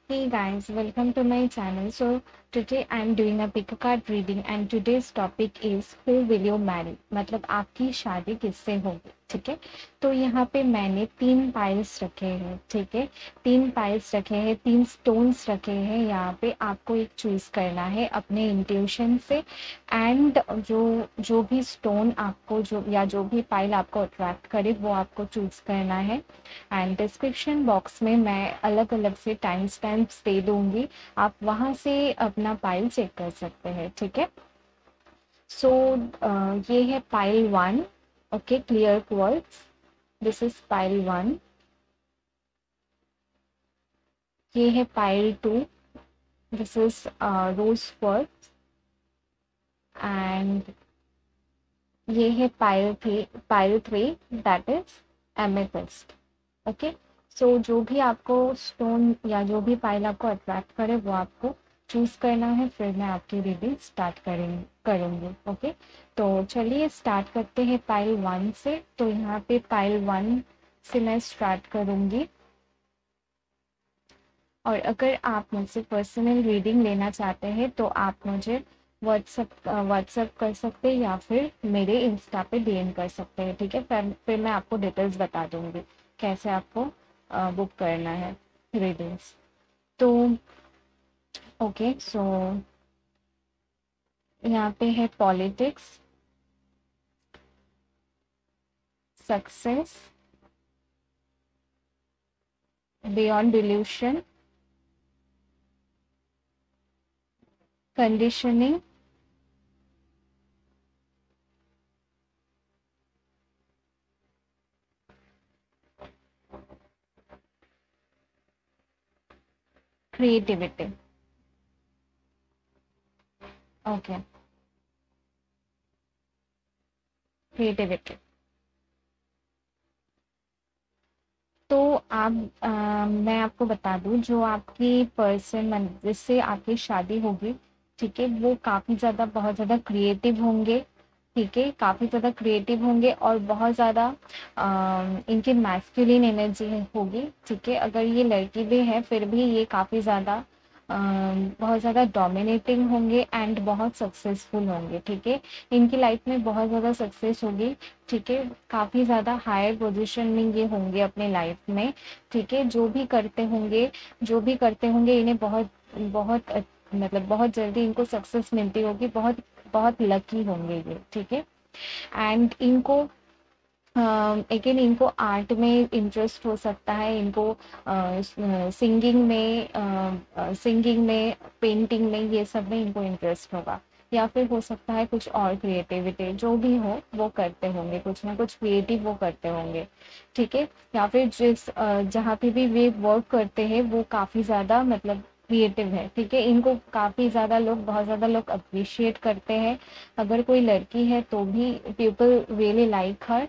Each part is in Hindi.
Hey guys, welcome to my channel. So today I am doing a pick a card reading and today's topic is who will you marry? मतलब आपकी शादी किससे होगी? ठीक है, तो यहाँ पे मैंने 3 पाइल्स रखे हैं। ठीक है, 3 पाइल्स रखे हैं, 3 स्टोन्स रखे हैं। यहाँ पे आपको एक चूज करना है अपने इंट्यूशन से एंड जो जो भी स्टोन आपको जो भी पाइल आपको अट्रैक्ट करे वो आपको चूज करना है। एंड डिस्क्रिप्शन बॉक्स में मैं अलग अलग से टाइम स्टैम्प्स दे दूंगी, आप वहां से अपना पाइल चेक कर सकते हैं। ठीक है, सो ये है pile 1। Okay, clear quartz, this is pile 1। ये है pile 2, this is rose quartz. And ये है pile 3 that is amethyst. Okay, so जो भी आपको स्टोन या जो भी पाइल आपको अट्रैक्ट करे वो आपको चूज करना है, फिर मैं आपकी रीडिंग स्टार्ट करूंगी। ओके, तो चलिए स्टार्ट करते हैं पाइल 1 से। तो यहाँ पे पाइल 1 से मैं स्टार्ट करूंगी और अगर आप मुझसे पर्सनल रीडिंग लेना चाहते हैं तो आप मुझे व्हाट्सअप कर सकते हैं या फिर मेरे इंस्टा पे डीएम कर सकते हैं। ठीक है, फिर मैं आपको डिटेल्स बता दूंगी कैसे आपको बुक करना है रीडिंग्स। तो ओके, सो यहाँ पे है politics, success, beyond delusion, conditioning, creativity. Okay, creativity. तो मैं आपको बता दूं, जो आपकी पर्सन जिससे आपकी शादी होगी, ठीक है, वो काफी ज्यादा बहुत ज्यादा क्रिएटिव होंगे। ठीक है, काफी ज्यादा क्रिएटिव होंगे और बहुत ज्यादा इनकी मैस्कुलिन एनर्जी होगी। ठीक है, अगर ये लड़की भी है फिर भी ये काफी ज्यादा बहुत ज़्यादा डोमिनेटिंग होंगे एंड बहुत सक्सेसफुल होंगे। ठीक है, इनकी लाइफ में बहुत ज़्यादा सक्सेस होगी। ठीक है, काफ़ी ज़्यादा हायर पोजीशन में ये होंगे अपने लाइफ में। ठीक है, जो भी करते होंगे इन्हें बहुत बहुत मतलब बहुत जल्दी इनको सक्सेस मिलती होगी, बहुत बहुत लकी होंगे ये। ठीक है, एंड इनको अगेन इनको आर्ट में इंटरेस्ट हो सकता है, इनको सिंगिंग में, पेंटिंग में, ये सब में इनको इंटरेस्ट होगा। या फिर हो सकता है कुछ और क्रिएटिविटी, जो भी हो वो करते होंगे, कुछ ना कुछ क्रिएटिव वो करते होंगे। ठीक है, या फिर जहाँ पे भी वे वर्क करते हैं वो काफी ज्यादा मतलब क्रिएटिव है। ठीक है, इनको काफी ज्यादा लोग बहुत ज्यादा लोग अप्रिशिएट करते हैं। अगर कोई लड़की है तो भी people really like her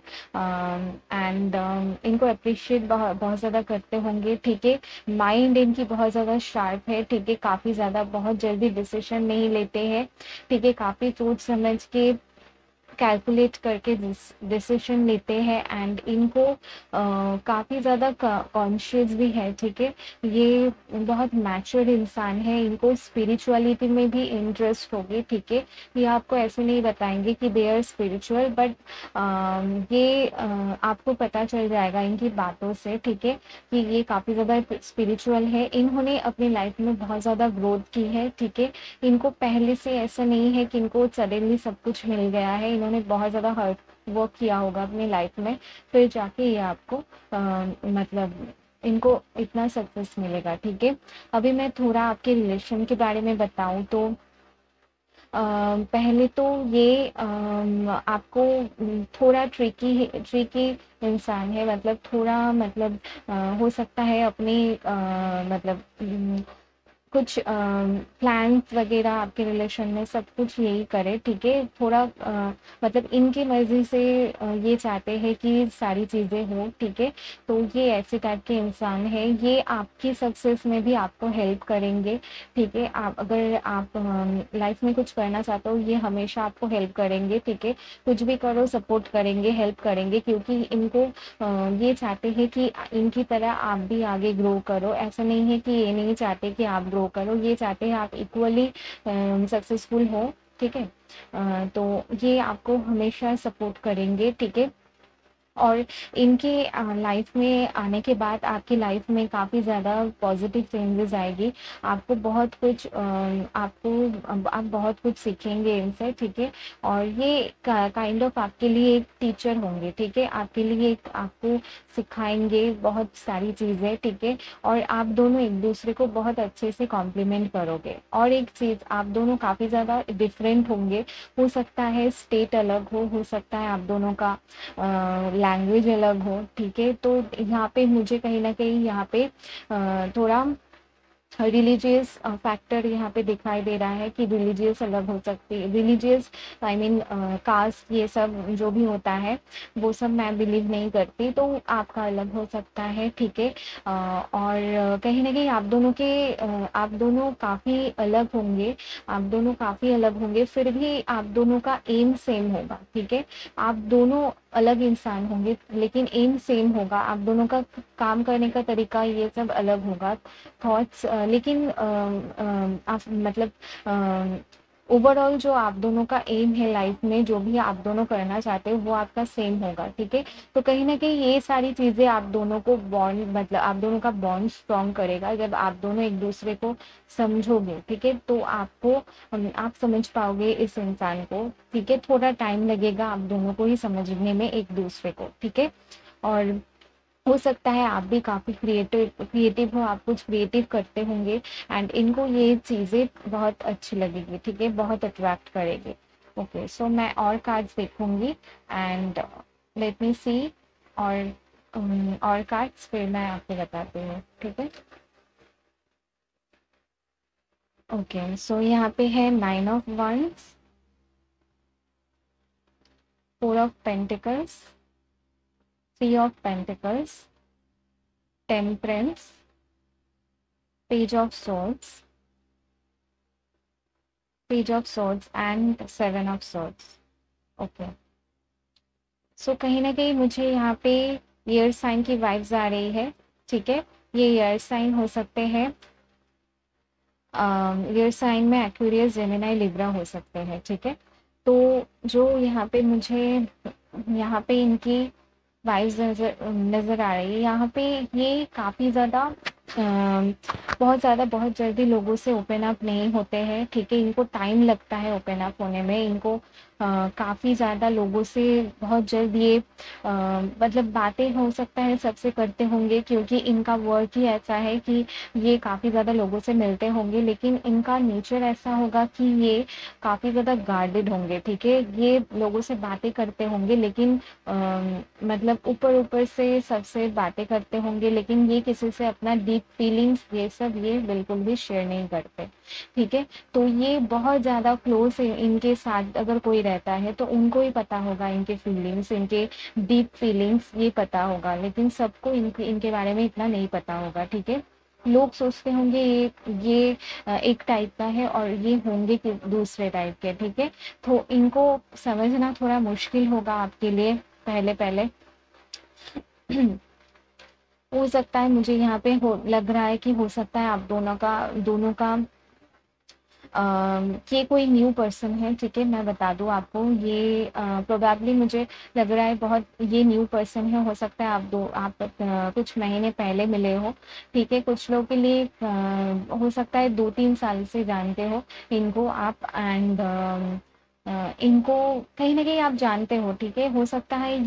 and इनको अप्रिशिएट बहुत ज़्यादा करते होंगे। ठीक है, माइंड इनकी बहुत ज़्यादा शार्प है। ठीक है, काफ़ी ज़्यादा बहुत जल्दी डिसीजन नहीं लेते हैं। ठीक है, काफ़ी सोच समझ के कैलकुलेट करके डिसीजन लेते हैं एंड इनको काफ़ी ज़्यादा कॉन्शियस भी है। ठीक है, ये बहुत मैच्योर इंसान है, इनको स्पिरिचुअलिटी में भी इंटरेस्ट होगी। ठीक है, ये आपको ऐसे नहीं बताएंगे कि दे आर स्पिरिचुअल, बट ये आपको पता चल जाएगा इनकी बातों से। ठीक है, कि ये काफ़ी ज़्यादा स्पिरिचुअल है, इन्होंने अपनी लाइफ में बहुत ज़्यादा ग्रोथ की है। ठीक है, इनको पहले से ऐसा नहीं है कि इनको सडनली सब कुछ मिल गया है, इन्होंने बहुत ज़्यादा हार्ड वर्क किया होगा अपनी लाइफ में, फिर जाके ये आपको मतलब इनको इतना सक्सेस मिलेगा। ठीक है, अभी मैं थोड़ा आपके रिलेशन के बारे में बताऊं तो पहले तो ये आपको थोड़ा ट्रिकी इंसान है, मतलब थोड़ा मतलब हो सकता है अपनी मतलब कुछ प्लान्स वगैरह आपके रिलेशन में सब कुछ यही करे, ठीक है। थोड़ा मतलब इनकी मर्जी से ये चाहते हैं कि सारी चीज़ें हो, ठीक है। तो ये ऐसे टाइप के इंसान है, ये आपकी सक्सेस में भी आपको हेल्प करेंगे, ठीक है। आप अगर आप लाइफ में कुछ करना चाहते हो, ये हमेशा आपको हेल्प करेंगे, ठीक है। कुछ भी करो सपोर्ट करेंगे, हेल्प करेंगे, क्योंकि इनको ये चाहते हैं कि इनकी तरह आप भी आगे ग्रो करो। ऐसा नहीं है कि ये नहीं चाहते कि आप ग्रो करो, ये चाहते हैं आप इक्वली सक्सेसफुल हो, ठीक है। तो ये आपको हमेशा सपोर्ट करेंगे, ठीक है। और इनके लाइफ में आने के बाद आपकी लाइफ में काफ़ी ज़्यादा पॉजिटिव चेंजेस आएगी। आपको बहुत कुछ आप बहुत कुछ सीखेंगे इनसे, ठीक है। और ये काइंड ऑफ आपके लिए एक टीचर होंगे, ठीक है। आपके लिए एक आपको सिखाएंगे बहुत सारी चीज़ें, ठीक है। और आप दोनों एक दूसरे को बहुत अच्छे से कॉम्प्लीमेंट करोगे। और एक चीज़, आप दोनों काफ़ी ज़्यादा डिफरेंट होंगे। हो सकता है स्टेट अलग हो सकता है आप दोनों का लैंग्वेज अलग हो, ठीक है। तो यहाँ पे मुझे कहीं ना कहीं यहाँ पे थोड़ा रिलीजियस फैक्टर यहाँ पे दिखाई दे रहा है कि रिलीजियस अलग हो सकती है, रिलीजियस आई मीन कास्ट, ये सब जो भी होता है वो सब मैं बिलीव नहीं करती, तो आपका अलग हो सकता है, ठीक है। और कहीं ना कहीं आप दोनों काफ़ी अलग होंगे, आप दोनों काफ़ी अलग होंगे, फिर भी आप दोनों का एम सेम होगा, ठीक है। आप दोनों अलग इंसान होंगे लेकिन एम सेम होगा, आप दोनों का काम करने का तरीका ये सब अलग होगा, थॉट्स, लेकिन आप मतलब ओवरऑल जो आप दोनों का एम है लाइफ में, जो भी आप दोनों करना चाहते हो वो आपका सेम होगा, ठीक है। तो कहीं ना कहीं ये सारी चीज़ें आप दोनों को बॉन्ड, मतलब आप दोनों का बॉन्ड स्ट्रॉन्ग करेगा जब आप दोनों एक दूसरे को समझोगे, ठीक है। तो आप समझ पाओगे इस इंसान को, ठीक है। थोड़ा टाइम लगेगा आप दोनों को ही समझने में एक दूसरे को, ठीक है। और हो सकता है आप भी काफ़ी क्रिएटिव हो, आप कुछ क्रिएटिव करते होंगे एंड इनको ये चीज़ें बहुत अच्छी लगेगी, ठीक है, बहुत अट्रैक्ट करेगी। ओके, सो मैं और कार्ड्स देखूंगी एंड लेट मी सी। और और कार्ड्स फिर मैं आपको बताती हूँ, ठीक है। ओके, सो यहाँ पे है 9 of Wands, 4 of Pentacles, 3 of Pentacles, Temperance, Page of Swords, Page of Swords and 7 of Swords। Okay, सो कहीं ना कहीं मुझे यहाँ पे एयर साइन की वाइब्स आ रही है, ठीक है। ये एयर साइन हो सकते हैं, एयर साइन में एक्वेरियस, जेमिनी, लिब्रा हो सकते हैं, ठीक है। तो जो यहाँ पे मुझे यहाँ पे इनकी वाइब्स नजर नजर आ रही है, यहाँ पे ये काफ़ी ज़्यादा बहुत जल्दी लोगों से ओपन अप नहीं होते हैं, ठीक है। इनको टाइम लगता है ओपन अप होने में, इनको काफ़ी ज़्यादा लोगों से बहुत जल्द ये मतलब बातें हो सकता है सबसे करते होंगे, क्योंकि इनका वर्क ही ऐसा है कि ये काफ़ी ज़्यादा लोगों से मिलते होंगे, लेकिन इनका नेचर ऐसा होगा कि ये काफ़ी ज़्यादा गार्डेड होंगे, ठीक है। ये लोगों से बातें करते होंगे लेकिन मतलब ऊपर ऊपर से सबसे बातें करते होंगे, लेकिन ये किसी से अपना डीप फीलिंग्स ये सब ये बिल्कुल भी शेयर नहीं करते, ठीक है। तो ये बहुत ज़्यादा क्लोज इनके साथ अगर कोई रहता है तो उनको ही पता होगा इनके फीलिंग्स, इनके डीप फीलिंग्स ये पता होगा, लेकिन सबको इनके बारे में इतना नहीं पता होगा, ठीक है। लोग सोचते होंगे ये एक टाइप का है और ये होंगे दूसरे टाइप के, ठीक है। तो इनको समझना थोड़ा मुश्किल होगा आपके लिए पहले पहले। हो सकता है, मुझे यहाँ पे लग रहा है कि हो सकता है आप दोनों का ये कोई न्यू पर्सन है, ठीक है। मैं बता दूं आपको, ये प्रोबेबली मुझे लग रहा है बहुत ये न्यू पर्सन है। हो सकता है आप कुछ महीने पहले मिले हो, ठीक है। कुछ लोगों के लिए हो सकता है 2-3 साल से जानते हो इनको आप, एंड इनको कहीं ना कहीं आप जानते हो, ठीक है। हो सकता है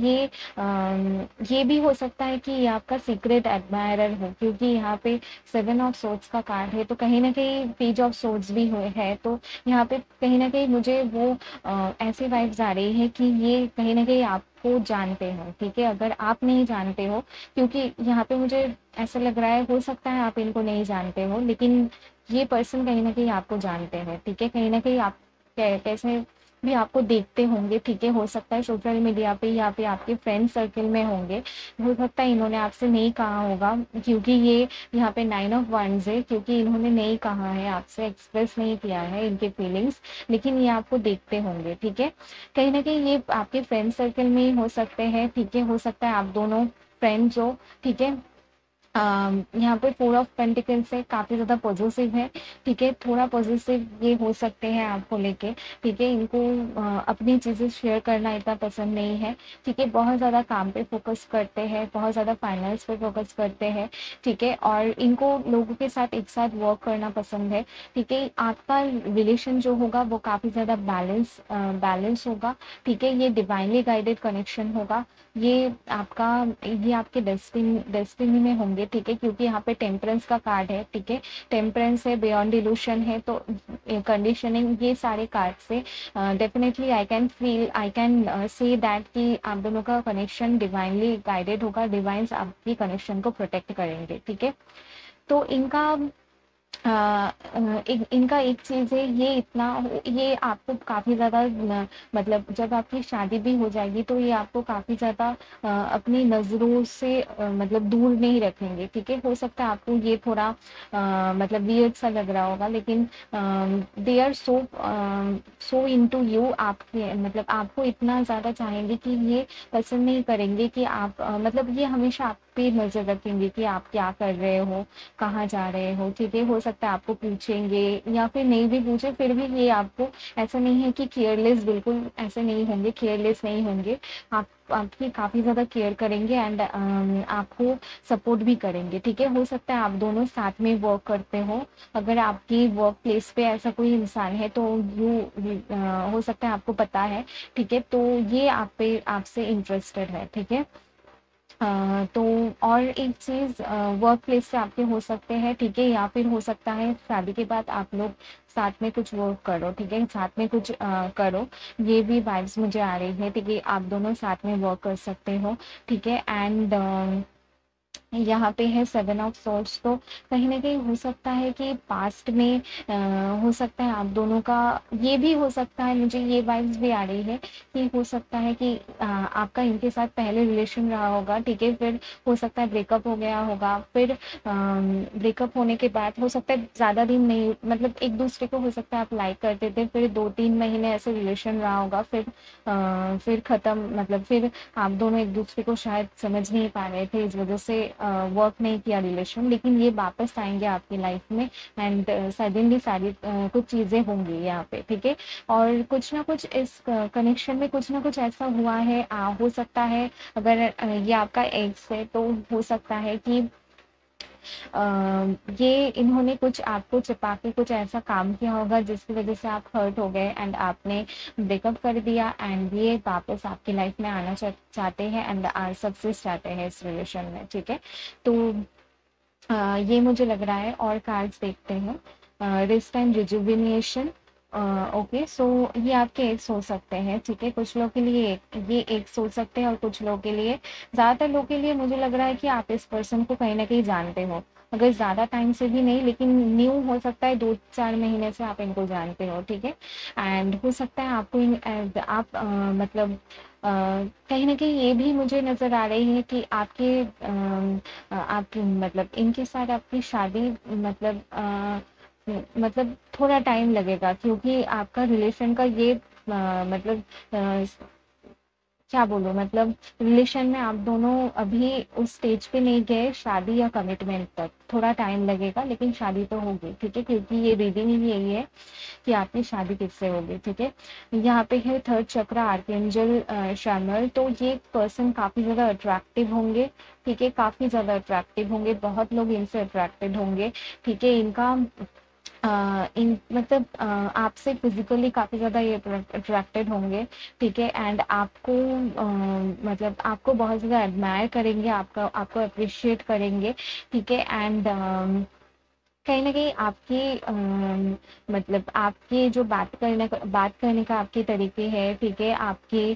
ये भी हो सकता है कि ये आपका सीक्रेट एडमायरर हो, क्योंकि यहाँ पे 7 of Swords का कार्ड है, तो कहीं ना कहीं Page of Swords भी है, तो यहाँ पे कहीं ना कहीं मुझे वो ऐसी वाइब्स आ रही है कि ये कहीं ना कहीं आपको जानते हो, ठीक है? अगर आप नहीं जानते हो, क्योंकि यहाँ पे मुझे ऐसा लग रहा है, हो सकता है आप इनको नहीं जानते हो, लेकिन ये पर्सन कहीं न कहीं आपको जानते हैं, ठीक है? कहीं न कहीं आप कैसे भी आपको देखते होंगे, ठीक है? हो सकता है सोशल मीडिया पे या फिर आपके फ्रेंड सर्कल में होंगे। हो सकता है इन्होंने आपसे नहीं कहा होगा, क्योंकि ये यहाँ पे 9 ऑफ वंस है, क्योंकि इन्होंने नहीं कहा है आपसे, एक्सप्रेस नहीं किया है इनके फीलिंग्स, लेकिन ये आपको देखते होंगे, ठीक है? कहीं न कहीं ये आपके फ्रेंड सर्कल में ही हो सकते हैं, ठीक है? हो सकता है आप दोनों फ्रेंड्स हो, ठीक है? यहाँ पे 4 ऑफ पेंटिकल्स है, काफ़ी ज़्यादा पॉजिटिव है, ठीक है? थोड़ा पॉजिटिव ये हो सकते हैं आपको लेके, ठीक है? इनको अपनी चीज़ें शेयर करना इतना पसंद नहीं है, ठीक है? बहुत ज़्यादा काम पे फोकस करते हैं, बहुत ज़्यादा फाइनेंस पे फोकस करते हैं, ठीक है? और इनको लोगों के साथ एक साथ वर्क करना पसंद है, ठीक है? आपका रिलेशन जो होगा वो काफ़ी ज़्यादा बैलेंस होगा, ठीक है? ये डिवाइनली गाइडेड कनेक्शन होगा, ये आपके डेस्टिनी में होंगे, ठीक है? क्योंकि यहाँ पे टेम्परेंस का कार्ड है, ठीक है? टेम्परेंस है, बियॉन्ड इल्यूशन है, तो कंडीशनिंग, ये सारे कार्ड से definitely I can say that कि आप दोनों का कनेक्शन डिवाइनली गाइडेड होगा, डिवाइन्स आपकी कनेक्शन को प्रोटेक्ट करेंगे, ठीक है? तो इनका एक चीज़ है, ये आपको काफ़ी ज़्यादा मतलब जब आपकी शादी भी हो जाएगी तो ये आपको काफ़ी ज़्यादा अपनी नज़रों से मतलब दूर नहीं रखेंगे, ठीक है? हो सकता है आपको ये थोड़ा मतलब वियर्ड सा लग रहा होगा, लेकिन they are so into you, आपके मतलब आपको इतना ज़्यादा चाहेंगे कि ये पसंद नहीं करेंगे कि आप मतलब ये हमेशा आप पे नज़र रखेंगे कि आप क्या कर रहे हो, कहाँ जा रहे हो, ठीक है? हो सकता है आपको पूछेंगे या फिर नहीं भी पूछे, फिर भी ये आपको ऐसा नहीं है कि केयरलेस, बिल्कुल ऐसे नहीं होंगे, केयरलेस नहीं होंगे, आप आपकी काफ़ी ज़्यादा केयर करेंगे एंड आपको सपोर्ट भी करेंगे, ठीक है? हो सकता है आप दोनों साथ में वर्क करते हो, अगर आपकी वर्क प्लेस पे ऐसा कोई इंसान है तो हो सकता है आपको पता है, ठीक है? तो ये आपसे इंटरेस्टेड है, ठीक है? तो और एक चीज़, वर्क प्लेस से आपके हो सकते हैं, ठीक है? या फिर हो सकता है शादी के बाद आप लोग साथ में कुछ वर्क करो, ठीक है? साथ में कुछ करो, ये भी वाइब्स मुझे आ रही है, ठीक है? आप दोनों साथ में वर्क कर सकते हो, ठीक है? एंड यहाँ पे है 7 ऑफ सोर्ड्स, तो कहीं न कहीं हो सकता है कि पास्ट में हो सकता है आप दोनों का, ये भी हो सकता है, मुझे ये वाइब्स भी आ रही है कि हो सकता है कि आपका इनके साथ पहले रिलेशन रहा होगा, ठीक है? फिर हो सकता है ब्रेकअप हो गया होगा, फिर ब्रेकअप होने के बाद हो सकता है ज़्यादा दिन नहीं, मतलब एक-दूसरे को हो सकता है आप लाइक करते थे, फिर 2-3 महीने ऐसे रिलेशन रहा होगा, फिर ख़त्म, मतलब फिर आप दोनों एक-दूसरे को शायद समझ नहीं पा रहे थे, इस वजह से वर्क नहीं किया रिलेशन, लेकिन ये वापस आएँगे आपकी लाइफ में एंड सडनली सारी कुछ चीज़ें होंगी यहाँ पे, ठीक है? और कुछ ना कुछ इस कनेक्शन में कुछ ना कुछ ऐसा हुआ है, हो सकता है अगर ये आपका एक्स है तो हो सकता है कि अ, ये इन्होंने कुछ आपको छिपा के कुछ ऐसा काम किया होगा जिसकी वजह से आप हर्ट हो गए एंड आपने ब्रेकअप कर दिया एंड ये वापस आपकी लाइफ में आना चाहते हैं एंड सक्सेस चाहते हैं इस रिलेशन में, ठीक है? तो ये मुझे लग रहा है, और कार्ड्स देखते हैं। Wrist and rejuvenation, okay, so ये आपके एक्स हो सकते हैं, ठीक है? कुछ लोग के लिए ये एक्स हो सकते हैं और कुछ लोग के लिए, ज़्यादातर लोग के लिए मुझे लग रहा है कि आप इस पर्सन को कहीं ना कहीं जानते हो, अगर ज़्यादा टाइम से भी नहीं, लेकिन न्यू हो सकता है, 2-4 महीने से आप इनको जानते हो, ठीक है? एंड हो सकता है आपको आप मतलब कहीं न कहीं ये भी मुझे नज़र आ रही है कि आपकी मतलब इनके साथ आपकी शादी मतलब थोड़ा टाइम लगेगा, क्योंकि आपका रिलेशन का ये मतलब क्या बोलूँ, मतलब रिलेशन में आप दोनों अभी उस स्टेज पे नहीं गए शादी या कमिटमेंट तक, थोड़ा टाइम लगेगा, लेकिन शादी तो होगी, ठीक है? क्योंकि ये रीडिंग ही यही है कि आपकी शादी किससे होगी, ठीक है? यहाँ पे है थर्ड चक्र आर्कएंजल शैमुएल, तो ये पर्सन काफ़ी ज़्यादा अट्रैक्टिव होंगे, ठीक है? काफ़ी ज़्यादा अट्रैक्टिव होंगे, बहुत लोग इनसे अट्रैक्टेड होंगे, ठीक है? इनका इन मतलब आपसे फिजिकली काफ़ी ज़्यादा ये अट्रैक्टेड होंगे, ठीक है? एंड आपको मतलब आपको बहुत ज़्यादा एडमायर करेंगे, आपको अप्रिशिएट करेंगे, ठीक है? एंड कहीं न कहीं आपकी मतलब आपके जो बात करने का आपके तरीके हैं, ठीक है? आपके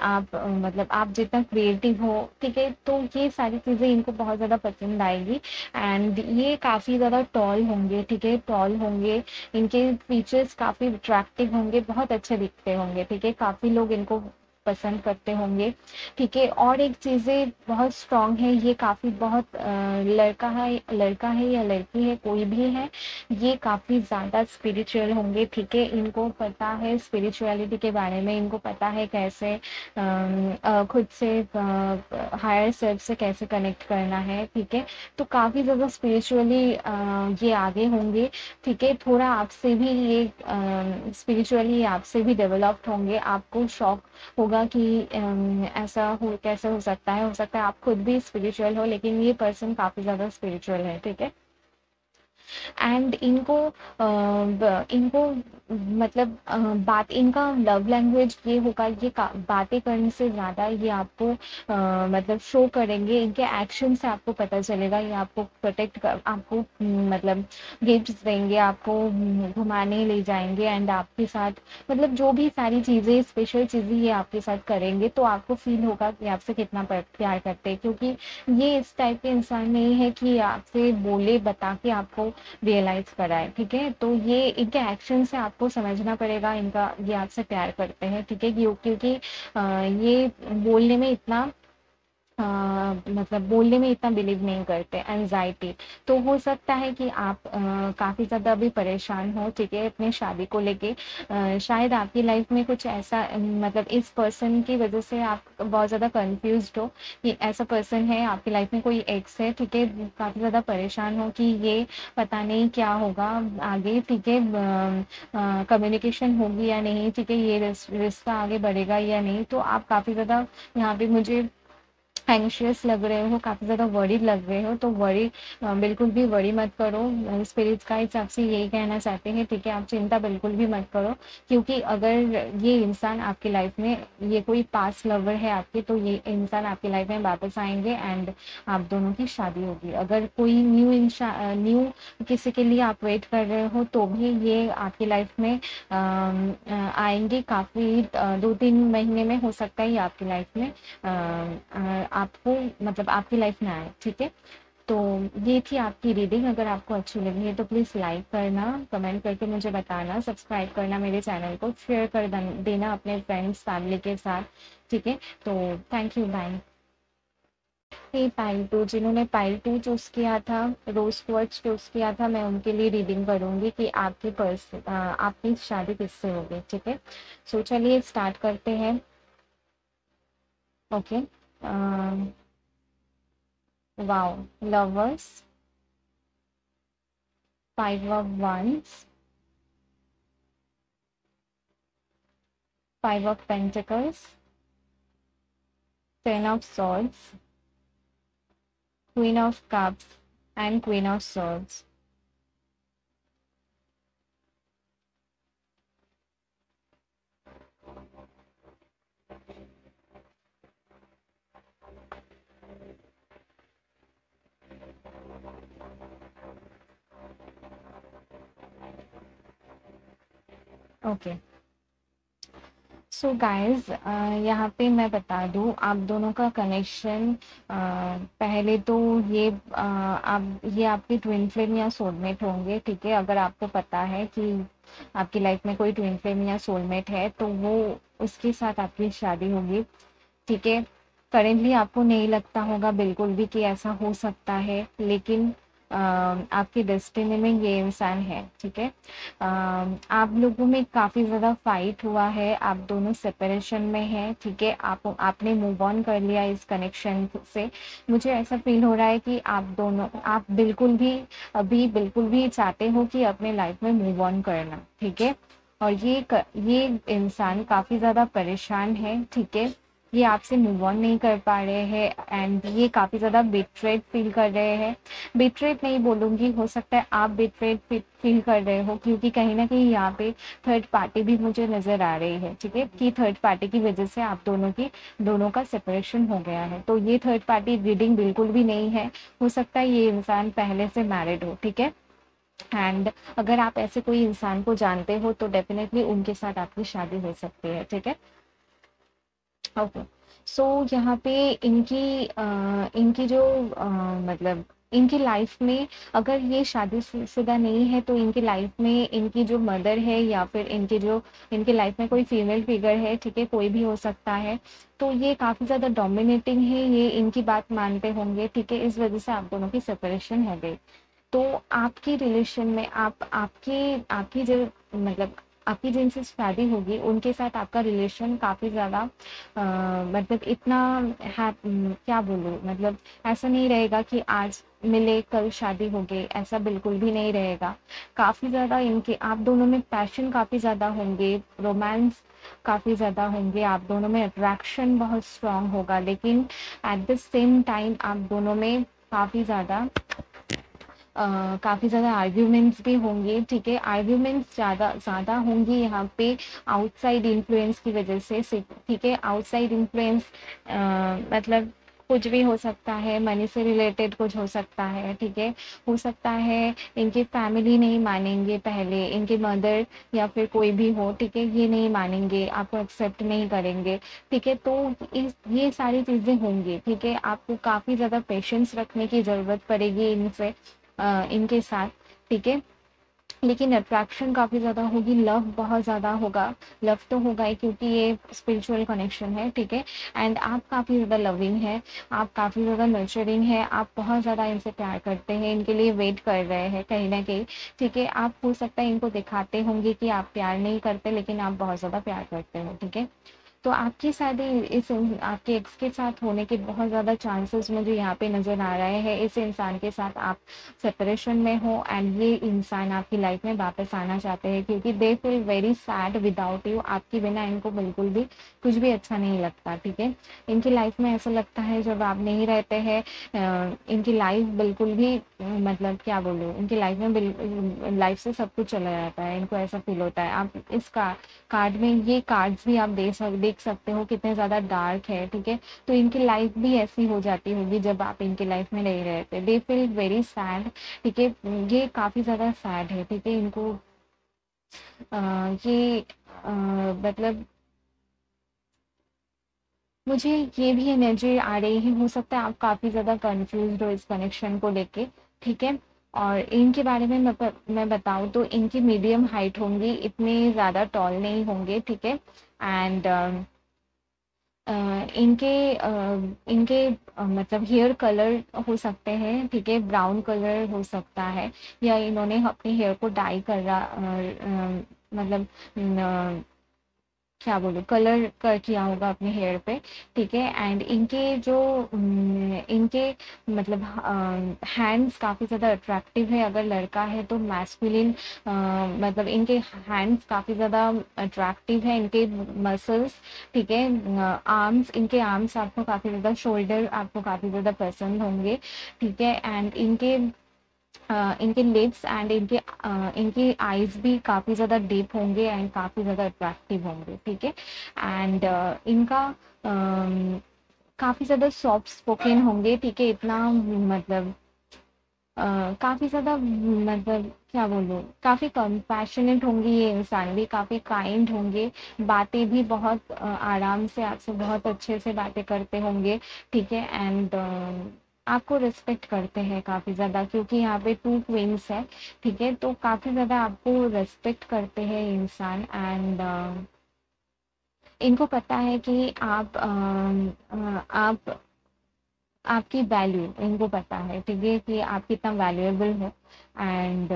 आप मतलब आप जितना क्रिएटिव हो, ठीक है? तो ये सारी चीज़ें इनको बहुत ज़्यादा पसंद आएगी एंड ये काफ़ी ज़्यादा टॉल होंगे, ठीक है? टॉल होंगे, इनके फीचर्स काफ़ी अट्रैक्टिव होंगे, बहुत अच्छे दिखते होंगे, ठीक है? काफ़ी लोग इनको पसंद करते होंगे, ठीक है? और एक चीज़ें बहुत स्ट्रॉन्ग है, ये काफ़ी बहुत लड़का है या लड़की है, कोई भी है, ये काफ़ी ज़्यादा स्पिरिचुअल होंगे, ठीक है? इनको पता है स्पिरिचुअलिटी के बारे में, इनको पता है कैसे खुद से हायर सेल्फ से कैसे कनेक्ट करना है, ठीक है? तो काफ़ी ज़्यादा स्पिरिचुअली ये आगे होंगे, ठीक है? थोड़ा आपसे भी ये स्पिरिचुअली आपसे भी डेवलप्ड होंगे, आपको शॉक होगा कि ऐसा हो कैसे हो सकता है आप खुद भी स्पिरिचुअल हो लेकिन ये पर्सन काफ़ी ज़्यादा स्पिरिचुअल है, ठीक है? एंड इनको मतलब बात इनका लव लैंग्वेज ये होगा, ये बातें करने से ज़्यादा ये आपको मतलब शो करेंगे, इनके एक्शन से आपको पता चलेगा, ये आपको आपको मतलब गिफ्ट्स देंगे, आपको घुमाने ले जाएंगे एंड आपके साथ मतलब जो भी सारी चीज़ें स्पेशल चीज़ें ये आपके साथ करेंगे तो आपको फील होगा कि आपसे कितना प्यार करते हैं, क्योंकि ये इस टाइप के इंसान नहीं है कि आपसे बोले बता के आपको रियलाइज कराए, ठीक है? तो ये इनके एक्शन से आपको समझना पड़ेगा इनका ये आपसे प्यार करते हैं, ठीक है? क्योंकि ये बोलने में इतना मतलब बोलने में इतना बिलीव नहीं करते, एंजाइटी। तो हो सकता है कि आप काफ़ी ज़्यादा अभी परेशान हो, ठीक है? अपने शादी को लेके शायद आपकी लाइफ में कुछ ऐसा मतलब इस पर्सन की वजह से आप बहुत ज़्यादा कंफ्यूज्ड हो कि ऐसा पर्सन है आपकी लाइफ में, कोई एक्स है, ठीक है? काफ़ी ज़्यादा परेशान हो कि ये पता नहीं क्या होगा आगे, ठीक है? कम्युनिकेशन होगी या नहीं, ठीक है? ये रिश्ता आगे बढ़ेगा या नहीं, तो आप काफ़ी ज़्यादा यहाँ पे मुझे एंग्शियस लग रहे हो, काफ़ी ज़्यादा वरीड लग रहे हो, तो बिल्कुल भी वरी मत करो। स्पिरिट्स गाइड्स आपसे यही कहना चाहते हैं, ठीक है? आप चिंता बिल्कुल भी मत करो, क्योंकि अगर ये इंसान आपकी लाइफ में ये कोई पास्ट लवर है आपके, तो ये इंसान आपकी लाइफ में वापस आएंगे एंड आप दोनों की शादी होगी। अगर कोई न्यू किसी के लिए आप वेट कर रहे हो तो भी ये आपकी लाइफ में आएंगे, काफ़ी 2-3 महीने में हो सकता है ये आपकी लाइफ में आपको मतलब आपकी लाइफ में आए, ठीक है? तो ये थी आपकी रीडिंग। अगर आपको अच्छी लगी है तो प्लीज़ लाइक करना, कमेंट करके मुझे बताना, सब्सक्राइब करना मेरे चैनल को, शेयर कर देना अपने फ्रेंड्स फैमिली के साथ, ठीक है? तो थैंक यू, बाय। ये पाइल टू, जिन्होंने पाइल टू चूज़ किया था, रोज क्वार्ट्ज चूज़ किया था, मैं उनके लिए रीडिंग करूंगी कि आपकी शादी किससे होगी, ठीक है? सो चलिए स्टार्ट करते हैं। Okay. Wow, lovers, 5 of Wands, 5 of Pentacles, 10 of Swords, Queen of Cups and Queen of Swords. Okay, so guys यहाँ पे मैं बता दूँ आप दोनों का कनेक्शन। पहले तो ये आपके ट्विन फ्लेम या सोलमेट होंगे, ठीक है? अगर आपको पता है कि आपकी लाइफ में कोई ट्विन फ्लेम या सोलमेट है तो वो उसके साथ आपकी शादी होगी, ठीक है? करेंटली आपको नहीं लगता होगा बिल्कुल भी कि ऐसा हो सकता है, लेकिन आपकी डेस्टिनी में ये इंसान है, ठीक है? आप लोगों में काफ़ी ज़्यादा फाइट हुआ है, आप दोनों सेपरेशन में हैं, ठीक है? आपने मूव ऑन कर लिया इस कनेक्शन से। मुझे ऐसा फील हो रहा है कि आप बिल्कुल भी चाहते हो कि अपने लाइफ में मूव ऑन करना, ठीक है? और ये इंसान काफ़ी ज़्यादा परेशान है, ठीक है? ये आपसे मूव ऑन नहीं कर पा रहे हैं एंड ये काफ़ी ज़्यादा बिट्रेड फील कर रहे हैं। बिट्रेड नहीं बोलूँगी, हो सकता है आप बिट्रेड फील कर रहे हो, क्योंकि कहीं ना कहीं यहाँ पे थर्ड पार्टी भी मुझे नज़र आ रही है, ठीक है? कि थर्ड पार्टी की वजह से आप दोनों का सेपरेशन हो गया है। तो ये थर्ड पार्टी रीडिंग बिल्कुल भी नहीं है, हो सकता है ये इंसान पहले से मैरिड हो, ठीक है? एंड अगर आप ऐसे कोई इंसान को जानते हो तो डेफिनेटली उनके साथ आपकी शादी हो सकती है, ठीक है। ओके। सो यहाँ पे इनकी जो मतलब इनकी लाइफ में, अगर ये शादीशुदा नहीं है तो इनकी लाइफ में इनकी जो मदर है या फिर इनकी लाइफ में कोई फीमेल फिगर है, ठीक है, कोई भी हो सकता है। तो ये काफ़ी ज़्यादा डोमिनेटिंग है, ये इनकी बात मानते होंगे, ठीक है, इस वजह से आप दोनों की सेपरेशन हो गई। तो आपकी रिलेशन में आपकी जो मतलब आपकी जिनसे शादी होगी उनके साथ आपका रिलेशन काफ़ी ज़्यादा मतलब इतना क्या बोलूँ, मतलब ऐसा नहीं रहेगा कि आज मिले कल शादी हो गई, ऐसा बिल्कुल भी नहीं रहेगा। काफ़ी ज़्यादा इनके आप दोनों में पैशन काफ़ी ज़्यादा होंगे, रोमांस काफ़ी ज़्यादा होंगे, आप दोनों में अट्रैक्शन बहुत स्ट्रांग होगा, लेकिन एट द सेम टाइम आप दोनों में काफ़ी ज़्यादा काफ़ी ज़्यादा आर्ग्यूमेंट्स भी होंगे, ठीक है। आर्ग्यूमेंट्स ज़्यादा ज़्यादा होंगी यहाँ पे आउटसाइड इन्फ्लुएंस की वजह से, ठीक है। आउटसाइड इन्फ्लुएंस मतलब कुछ भी हो सकता है, मनी से रिलेटेड कुछ हो सकता है, ठीक है। हो सकता है इनकी फैमिली नहीं मानेंगे, पहले इनके मदर या फिर कोई भी हो, ठीक है, ये नहीं मानेंगे, आपको एक्सेप्ट नहीं करेंगे, ठीक है। तो ये सारी चीज़ें होंगी, ठीक है। आपको काफ़ी ज़्यादा पेशेंस रखने की ज़रूरत पड़ेगी इनसे, इनके साथ, ठीक है। लेकिन अट्रैक्शन काफ़ी ज़्यादा होगी, लव बहुत ज़्यादा होगा। लव तो होगा ही क्योंकि ये स्पिरिचुअल कनेक्शन है, ठीक है। एंड आप काफ़ी ज़्यादा लविंग है, आप काफ़ी ज़्यादा नर्चरिंग है, आप बहुत ज़्यादा इनसे प्यार करते हैं, इनके लिए वेट कर रहे हैं कहीं ना कहीं, ठीक है। आप हो सकता है इनको दिखाते होंगे कि आप प्यार नहीं करते, लेकिन आप बहुत ज़्यादा प्यार करते हो, ठीक है। तो आपकी शादी आपके एक्स के साथ होने के बहुत ज़्यादा चांसेस मुझे यहाँ पे नज़र आ रहे हैं। इस इंसान के साथ आप सेपरेशन में हो एंड ये इंसान आपकी लाइफ में वापस आना चाहते हैं क्योंकि they feel very sad without you. आपके बिना इनको बिल्कुल भी कुछ भी अच्छा नहीं लगता, ठीक है। इनकी लाइफ में ऐसा लगता है जब आप नहीं रहते हैं, इनकी लाइफ बिल्कुल भी मतलब क्या बोलूँ, इनकी लाइफ में लाइफ से सब कुछ चला जाता है, इनको ऐसा फील होता है। आप इसका कार्ड में ये कार्ड्स भी आप देख सकते हो कितने ज़्यादा डार्क है, ठीक है। तो इनकी लाइफ भी ऐसी हो जाती होगी जब आप इनकी लाइफ में नहीं रहते। दे फील वेरी सैड, ठीक है। ये काफ़ी ज़्यादा सैड है, ठीक है। इनको ये मतलब मुझे ये भी एनर्जी आ रही है, हो सकता है आप काफ़ी ज़्यादा कंफ्यूज हो इस कनेक्शन को लेके, ठीक है। और इनके बारे में मैं बताऊँ तो इनकी मीडियम हाइट होंगी, इतने ज़्यादा टॉल नहीं होंगे, ठीक है। एंड अ, इनके इनके मतलब हेयर कलर हो सकते हैं, ठीक है, ब्राउन कलर हो सकता है, या इन्होंने अपने हेयर को डाई कर रहा मतलब क्या बोलूँ, कलर कर किया होगा अपने हेयर पे, ठीक है। एंड इनके जो इनके मतलब हैंड्स काफ़ी ज़्यादा अट्रैक्टिव है, अगर लड़का है तो मैस्कुलिन, मतलब इनके हैंड्स काफ़ी ज़्यादा अट्रैक्टिव है, इनके मसल्स, ठीक है। आर्म्स, इनके आर्म्स आपको काफ़ी ज़्यादा, शोल्डर आपको काफ़ी ज़्यादा पसंद होंगे, ठीक है। एंड इनके लिप्स एंड इनके आईज भी काफ़ी ज़्यादा डीप होंगे एंड काफ़ी ज़्यादा अट्रैक्टिव होंगे, ठीक है। एंड इनका काफ़ी ज़्यादा सॉफ्ट स्पोकन होंगे, ठीक है। इतना मतलब काफ़ी ज़्यादा मतलब क्या बोलूँ, काफ़ी कंपैशनेट होंगी ये इंसान भी, काफ़ी काइंड होंगे, बातें भी बहुत आराम से आपसे बहुत अच्छे से बातें करते होंगे, ठीक है। एंड आपको रिस्पेक्ट करते हैं काफ़ी ज़्यादा क्योंकि यहाँ पे टू क्वींस है, ठीक है। तो काफ़ी ज़्यादा आपको रिस्पेक्ट करते हैं इंसान। एंड इनको पता है कि आप आपकी वैल्यू इनको पता है, ठीक है, कि आप कितना वैल्यूएबल हो। एंड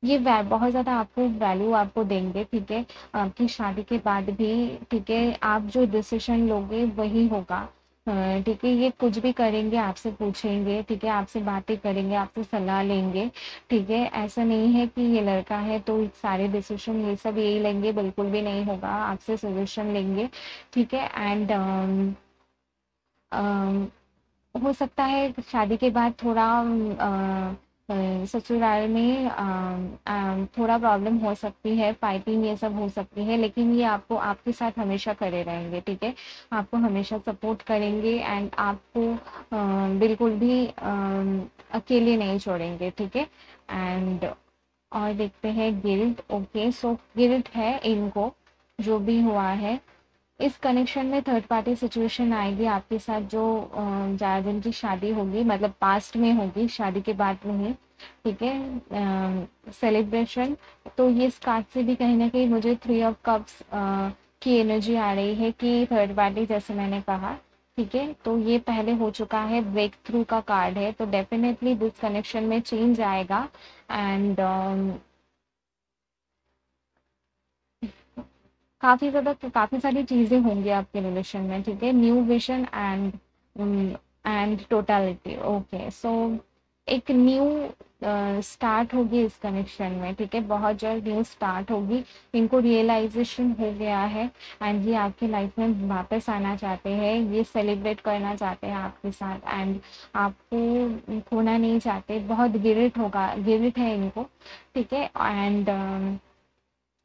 ये बहुत ज़्यादा आपको वैल्यू आपको देंगे, ठीक है, आपकी शादी के बाद भी, ठीक है। आप जो डिसीजन लोगे वही होगा, ठीक है। ये कुछ भी करेंगे आपसे पूछेंगे, ठीक है, आपसे बातें करेंगे, आपसे सलाह लेंगे, ठीक है। ऐसा नहीं है कि ये लड़का है तो सारे डिसीजन ये सब यही लेंगे, बिल्कुल भी नहीं होगा, आपसे सजेशन लेंगे, ठीक है। एंड हो सकता है शादी के बाद थोड़ा ससुराल में थोड़ा प्रॉब्लम हो सकती है, फाइटिंग ये सब हो सकती है, लेकिन ये आपको आपके साथ हमेशा खड़े रहेंगे, ठीक है? आपको हमेशा सपोर्ट करेंगे एंड आपको बिल्कुल भी अकेले नहीं छोड़ेंगे, ठीक है? एंड और देखते हैं गिल्ट। ओके, सो गिल्ट है इनको, जो भी हुआ है इस कनेक्शन में थर्ड पार्टी सिचुएशन आएगी आपके साथ, जो ज़्यादा दिन की शादी होगी, मतलब पास्ट में होगी, शादी के बाद नहीं, ठीक है? सेलिब्रेशन। तो ये इस कार्ड से भी कहीं ना कहीं मुझे 3 ऑफ कप्स की एनर्जी आ रही है कि थर्ड पार्टी, जैसे मैंने कहा, ठीक है? तो ये पहले हो चुका है, ब्रेक थ्रू का कार्ड है, तो डेफिनेटली दिस कनेक्शन में चेंज आएगा एंड काफ़ी सारी चीज़ें होंगी आपके रिलेशन में, ठीक है? New vision and totality. Okay, so एक न्यू स्टार्ट होगी इस कनेक्शन में, ठीक है? बहुत जल्द न्यू स्टार्ट होगी। इनको रियलाइजेशन हो गया है एंड ये आपकी लाइफ में वापस आना चाहते हैं, ये सेलिब्रेट करना चाहते हैं आपके साथ एंड आपको खोना नहीं चाहते। बहुत गिल्ट होगा, गिल्ट है इनको, ठीक है? एंड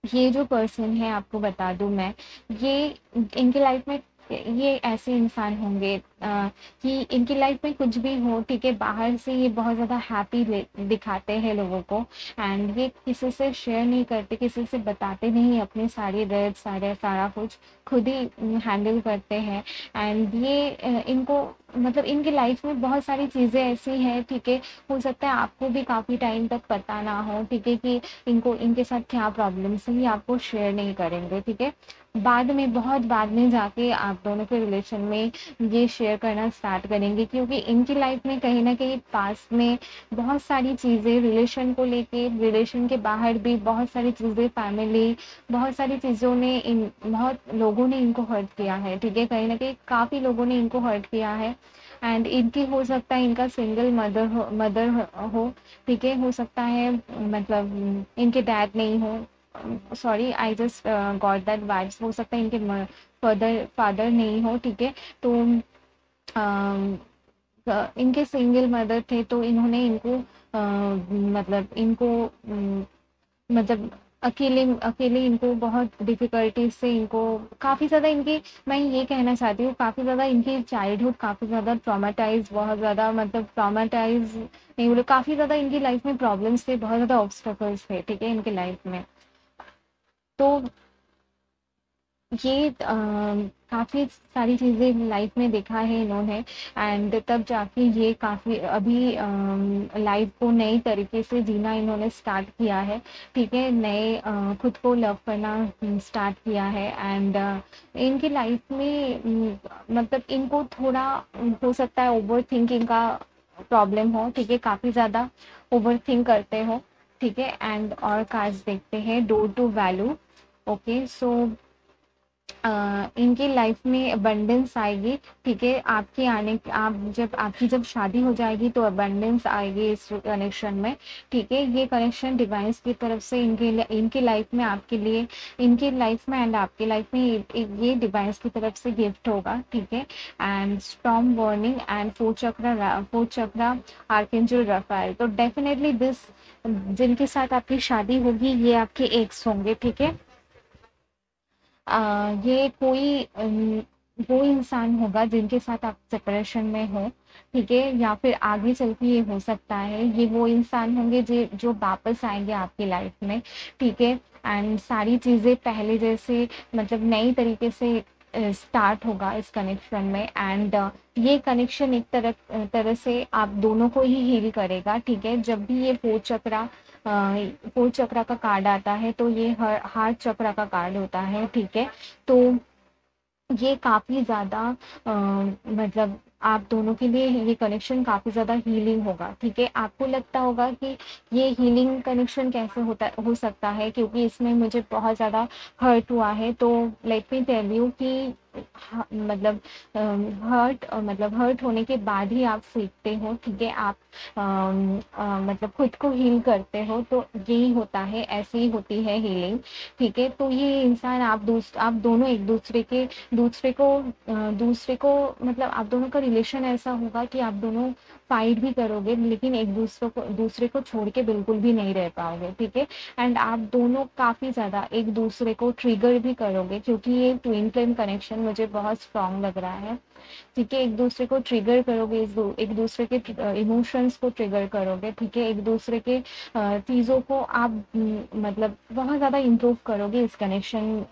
ये जो पर्सन है, आपको बता दूं मैं, ये इनकी लाइफ में ये ऐसे इंसान होंगे कि इनकी लाइफ में कुछ भी हो, ठीक है, बाहर से ये बहुत ज़्यादा हैप्पी दिखाते हैं लोगों को एंड ये किसी से शेयर नहीं करते, किसी से बताते नहीं अपने सारी दर्द, सारा कुछ खुद ही हैंडल करते हैं एंड ये इनको मतलब इनकी लाइफ में बहुत सारी चीज़ें ऐसी हैं, ठीक है? हो सकता है आपको भी काफ़ी टाइम तक पता ना हो, ठीक है, कि इनको इनके साथ क्या प्रॉब्लम्स है, ये आपको शेयर नहीं करेंगे, ठीक है? बाद में, बहुत बाद में जाके आप दोनों के रिलेशन में ये शेयर करना स्टार्ट करेंगे, क्योंकि इनकी लाइफ में कहीं ना कहीं पास्ट में बहुत सारी चीज़ें रिलेशन को लेके, रिलेशन के बाहर भी बहुत सारी चीज़ें, फैमिली, बहुत सारी चीज़ों ने बहुत लोगों ने इनको हर्ट किया है, ठीक है? कहीं ना कहीं काफ़ी लोगों ने इनको हर्ट किया है एंड इनकी हो सकता है इनका सिंगल मदर हो, ठीक है? हो सकता है मतलब इनके डैड नहीं हो, sorry I just got that vibes, हो सकता है इनके फादर नहीं हो, ठीक है? तो इनके सिंगल मदर थे, तो इन्होंने इनको मतलब इनको मतलब अकेले अकेले इनको बहुत डिफिकल्टी से, इनको काफ़ी ज़्यादा इनकी, मैं ये कहना चाहती हूँ, काफ़ी ज़्यादा इनकी चाइल्डहुड काफ़ी ज़्यादा ट्रॉमेटाइज, बहुत ज़्यादा मतलब ट्रॉमेटाइज नहीं बोले, काफ़ी ज़्यादा इनकी लाइफ में प्रॉब्लम्स थे, बहुत ज़्यादा ऑब्स्टेकल्स थे, ठीक है, इनकी लाइफ में। तो ये काफ़ी सारी चीज़ें लाइफ में देखा है इन्होंने एंड तब जाके ये काफ़ी अभी लाइफ को नई तरीके से जीना इन्होंने स्टार्ट किया है, ठीक है? नए खुद को लव करना स्टार्ट किया है एंड इनकी लाइफ में मतलब इनको थोड़ा हो सकता है ओवर थिंकिंग का प्रॉब्लम हो, ठीक है? काफ़ी ज़्यादा ओवर थिंक करते हो, ठीक है? एंड और कार्ड्स देखते हैं, डोर टू वैल्यू। ओके, सो इनकी लाइफ में अबंडेंस आएगी, ठीक है? आपके आने, आप जब आपकी जब शादी हो जाएगी तो अबंडेंस आएगी इस कनेक्शन में, ठीक है? ये कनेक्शन डिवाइन्स की तरफ से इनकी लाइफ में, आपके लिए, इनकी लाइफ में एंड आपकी लाइफ में ये डिवाइन्स की तरफ से गिफ्ट होगा, ठीक है? And storm warning and fourth chakra archangel Raphael. तो डेफिनेटली दिस, जिनके साथ आपकी शादी होगी ये आपके एक्स होंगे, ठीक है? ये कोई वो इंसान होगा जिनके साथ आप सेपरेशन में हो, ठीक है? या फिर आगे चल के ये हो सकता है ये वो इंसान होंगे जो वापस आएंगे आपकी लाइफ में, ठीक है? एंड सारी चीज़ें पहले जैसे मतलब नई तरीके से स्टार्ट होगा इस कनेक्शन में एंड ये कनेक्शन एक तरह से आप दोनों को ही हील करेगा, ठीक है? जब भी ये फोर्थ चक्रा का कार्ड आता है तो ये हार्ट चक्रा का कार्ड होता है, ठीक है? तो ये काफ़ी ज़्यादा मतलब आप दोनों के लिए ये कनेक्शन काफ़ी ज़्यादा हीलिंग होगा, ठीक है? आपको लगता होगा कि ये हीलिंग कनेक्शन कैसे हो सकता है, क्योंकि इसमें मुझे बहुत ज़्यादा हर्ट हुआ है। तो लेट मी टेल यू कि मतलब मतलब हर्ट होने के बाद ही आप सीखते हो, ठीक है? आप मतलब खुद को हील करते हो, तो यही होता है, ऐसे ही होती है हीलिंग, ठीक है? तो ये इंसान आप दोनों एक दूसरे को मतलब आप दोनों का रिलेशन ऐसा होगा कि आप दोनों फाइट भी करोगे लेकिन एक दूसरे को छोड़ के बिल्कुल भी नहीं रह पाओगे, ठीक है। एंड आप दोनों काफ़ी ज़्यादा एक दूसरे को ट्रिगर भी करोगे, क्योंकि ये ट्विन फ्लेम कनेक्शन मुझे बहुत स्ट्रांग लग रहा है, ठीक है। एक दूसरे को ट्रिगर करोगे, एक दूसरे के इमोशंस को ट्रिगर करोगे, ठीक है। एक दूसरे के चीज़ों को आप मतलब बहुत ज़्यादा इम्प्रूव करोगे इस कनेक्शन,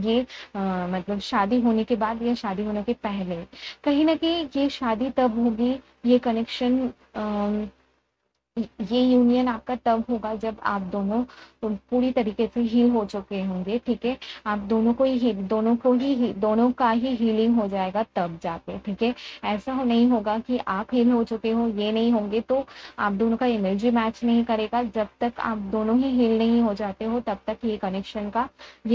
ये मतलब शादी होने के बाद या शादी होने के पहले। कहीं ना कहीं ये शादी तब होगी, ये कनेक्शन, ये यूनियन आपका तब होगा जब आप दोनों पूरी तरीके से हील हो चुके होंगे, ठीक है। आप दोनों का ही हीलिंग हो जाएगा तब जाके, ठीक है। ऐसा नहीं होगा कि आप हील हो चुके हो, ये नहीं होंगे तो आप दोनों का एनर्जी मैच नहीं करेगा। जब तक आप दोनों ही हील नहीं हो जाते हो तब तक ये